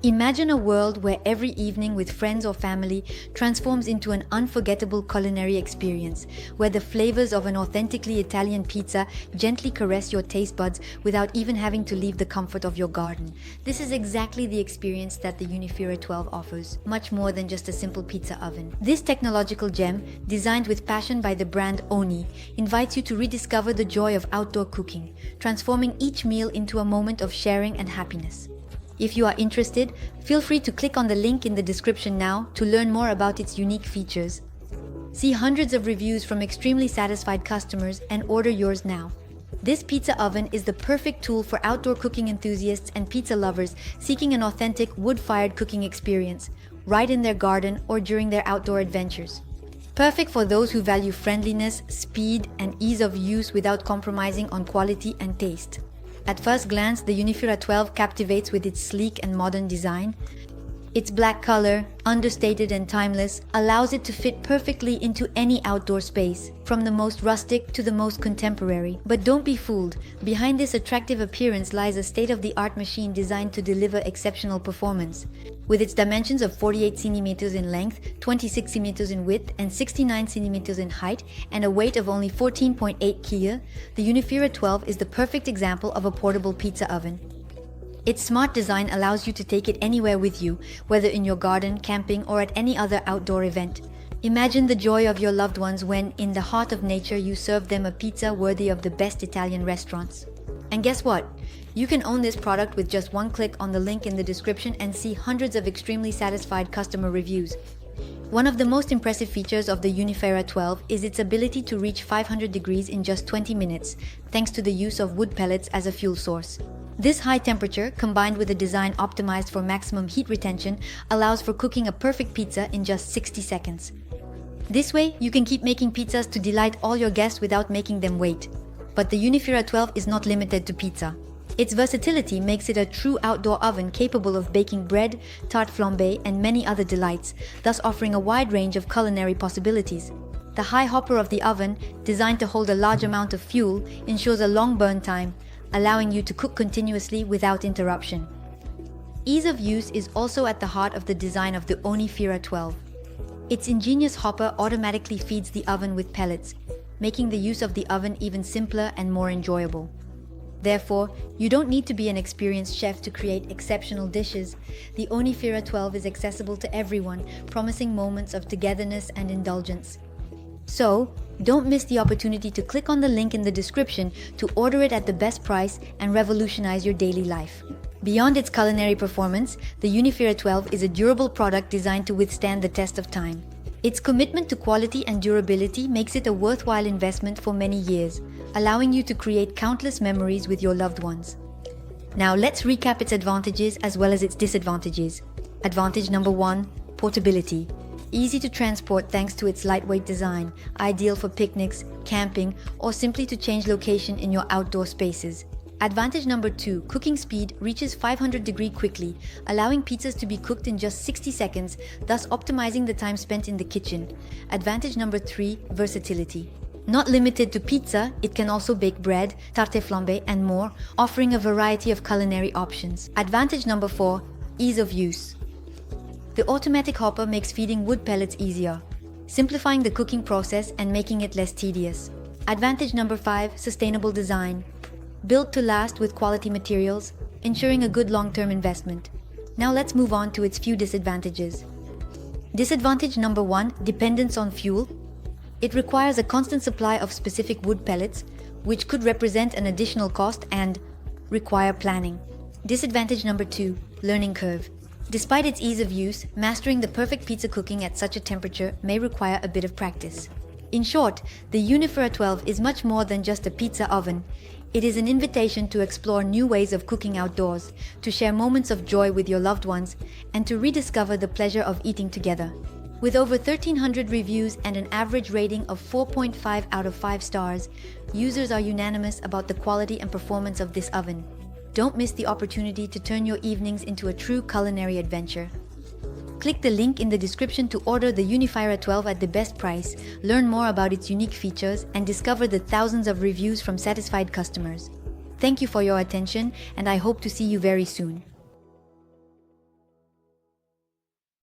Imagine a world where every evening with friends or family transforms into an unforgettable culinary experience, where the flavors of an authentically Italian pizza gently caress your taste buds without even having to leave the comfort of your garden. This is exactly the experience that the Unifera 12 offers, much more than just a simple pizza oven. This technological gem, designed with passion by the brand Ooni, invites you to rediscover the joy of outdoor cooking, transforming each meal into a moment of sharing and happiness. If you are interested, feel free to click on the link in the description now to learn more about its unique features. See hundreds of reviews from extremely satisfied customers and order yours now. This pizza oven is the perfect tool for outdoor cooking enthusiasts and pizza lovers seeking an authentic wood-fired cooking experience, right in their garden or during their outdoor adventures. Perfect for those who value friendliness, speed, and ease of use without compromising on quality and taste. At first glance, the Unifera 12 captivates with its sleek and modern design. Its black color, understated and timeless, allows it to fit perfectly into any outdoor space, from the most rustic to the most contemporary. But don't be fooled. Behind this attractive appearance lies a state-of-the-art machine designed to deliver exceptional performance. With its dimensions of 48 centimeters in length, 26 centimeters in width, and 69 centimeters in height, and a weight of only 14.8 kg, the Unifera 12 is the perfect example of a portable pizza oven. Its smart design allows you to take it anywhere with you, whether in your garden, camping, or at any other outdoor event. Imagine the joy of your loved ones when, in the heart of nature, you serve them a pizza worthy of the best Italian restaurants. And guess what? You can own this product with just one click on the link in the description and see hundreds of extremely satisfied customer reviews. One of the most impressive features of the Unifera 12 is its ability to reach 500 degrees in just 20 minutes, thanks to the use of wood pellets as a fuel source. This high temperature, combined with a design optimized for maximum heat retention, allows for cooking a perfect pizza in just 60 seconds. This way, you can keep making pizzas to delight all your guests without making them wait. But the Unifera 12 is not limited to pizza. Its versatility makes it a true outdoor oven capable of baking bread, tarte flambée, and many other delights, thus offering a wide range of culinary possibilities. The high hopper of the oven, designed to hold a large amount of fuel, ensures a long burn time, allowing you to cook continuously without interruption. Ease of use is also at the heart of the design of the Unifera 12. Its ingenious hopper automatically feeds the oven with pellets, making the use of the oven even simpler and more enjoyable. Therefore, you don't need to be an experienced chef to create exceptional dishes. The Unifera 12 is accessible to everyone, promising moments of togetherness and indulgence. So, don't miss the opportunity to click on the link in the description to order it at the best price and revolutionize your daily life. Beyond its culinary performance, the Unifera 12 is a durable product designed to withstand the test of time. Its commitment to quality and durability makes it a worthwhile investment for many years, allowing you to create countless memories with your loved ones. Now let's recap its advantages as well as its disadvantages. Advantage number 1, portability. Easy to transport thanks to its lightweight design, ideal for picnics, camping, or simply to change location in your outdoor spaces. Advantage number 2, cooking speed reaches 500 degrees quickly, allowing pizzas to be cooked in just 60 seconds, thus optimizing the time spent in the kitchen. Advantage number 3, versatility. Not limited to pizza, it can also bake bread, tarte flambée, and more, offering a variety of culinary options. Advantage number 4, ease of use. The automatic hopper makes feeding wood pellets easier, simplifying the cooking process and making it less tedious. Advantage number 5, sustainable design. Built to last with quality materials, ensuring a good long-term investment. Now let's move on to its few disadvantages. Disadvantage number 1, dependence on fuel. It requires a constant supply of specific wood pellets, which could represent an additional cost and require planning. Disadvantage number 2, learning curve. Despite its ease of use, mastering the perfect pizza cooking at such a temperature may require a bit of practice. In short, the Unifera 12 is much more than just a pizza oven. It is an invitation to explore new ways of cooking outdoors, to share moments of joy with your loved ones, and to rediscover the pleasure of eating together. With over 1,300 reviews and an average rating of 4.5 out of 5 stars, users are unanimous about the quality and performance of this oven. Don't miss the opportunity to turn your evenings into a true culinary adventure. Click the link in the description to order the Unifera 12 at the best price, learn more about its unique features, and discover the thousands of reviews from satisfied customers. Thank you for your attention, and I hope to see you very soon.